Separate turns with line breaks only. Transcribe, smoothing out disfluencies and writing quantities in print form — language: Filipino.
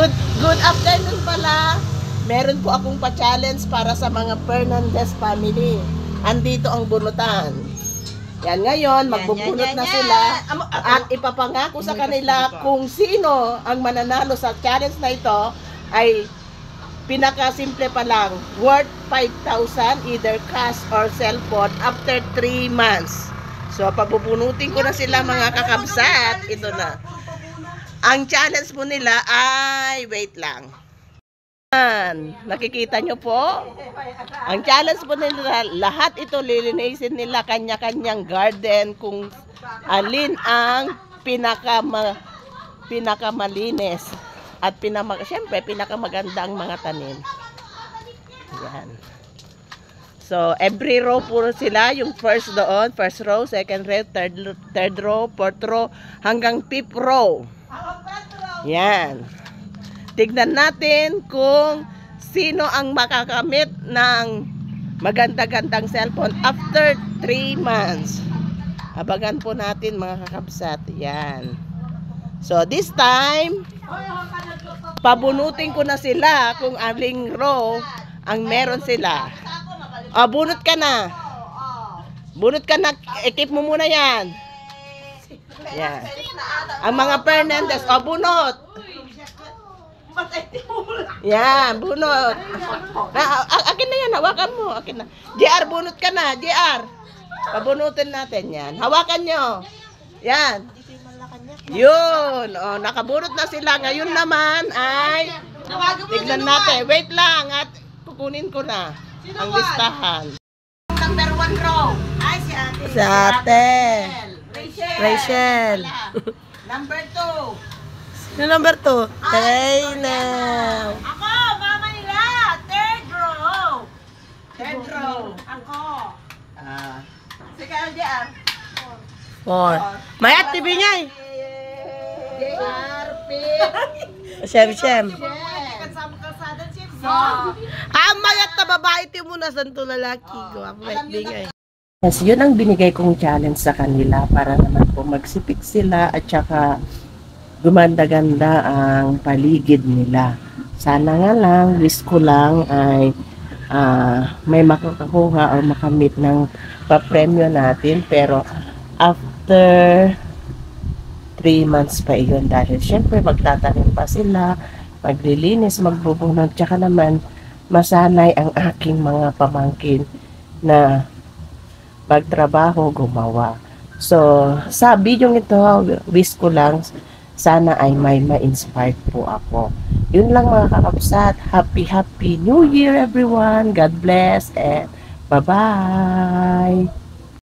Good afternoon pala. Meron po akong pa-challenge para sa mga Fernandez family. Andito ang bunutan. Yan ngayon, magbubunot na sila at ipapangako sa kanila kung sino ang mananalo sa challenge na ito ay pinakasimple pa lang, worth 5,000 either cash or cellphone after 3 months. So, pabubunutin ko na sila mga kakabsat. Ito na. Ang challenge po nila ay, wait lang. Nakikita nyo po? Ang challenge po nila, lahat ito lilinisin nila kanya-kanyang garden kung alin ang pinakamalinis at siyempre pinakamagandang mga tanim. Yan. So, every row po sila, yung first doon, first row, second row, third row, fourth row, hanggang fifth row. Yan. Tignan natin kung sino ang makakamit ng maganda-gandang cellphone after 3 months. Abagan po natin mga kakabsat. Yan. So, this time, pabunutin ko na sila kung aling row ang meron sila. O, bunot ka na. Bunot ka na. Ekip mo muna yan. Yan. Ang mga Fernandez, o, bunot. Yan, bunot. Akin na yan, hawakan mo. Akin na. JR, bunot ka na. JR. Pabunutin natin yan. Hawakan nyo. Yan. Yun. O, nakabunot na sila. Ngayon naman ay tignan natin. Wait lang at kukunin ko na ang listahan. Number 1 row. Ay, si ate.
Si ate. Rachel.
Number 2.
Yung number 2. Tayna.
Ako, mama nila. Third row. Third row. Ako. Sige, JR.
4. May at TV niya eh.
JR,
Shem.
So,
Mayat na babae ti mo na santo lalaki. May bigay.
Yes, yun ang binigay kong challenge sa kanila para naman po magsipik sila at saka gumanda-ganda ang paligid nila. Sana nga lang, wish ko lang ay may makakakuha o makamit ng papremyo natin. Pero after 3 months pa iyon dahil syempre magtatanim pa sila, maglilinis, magbubunod, tsaka naman masanay ang aking mga pamangkin na magtrabaho, gumawa. So, sa video ito, wish ko lang sana ay may ma-inspire po ako. Yun lang mga kakabsat. Happy New Year everyone. God bless and bye-bye.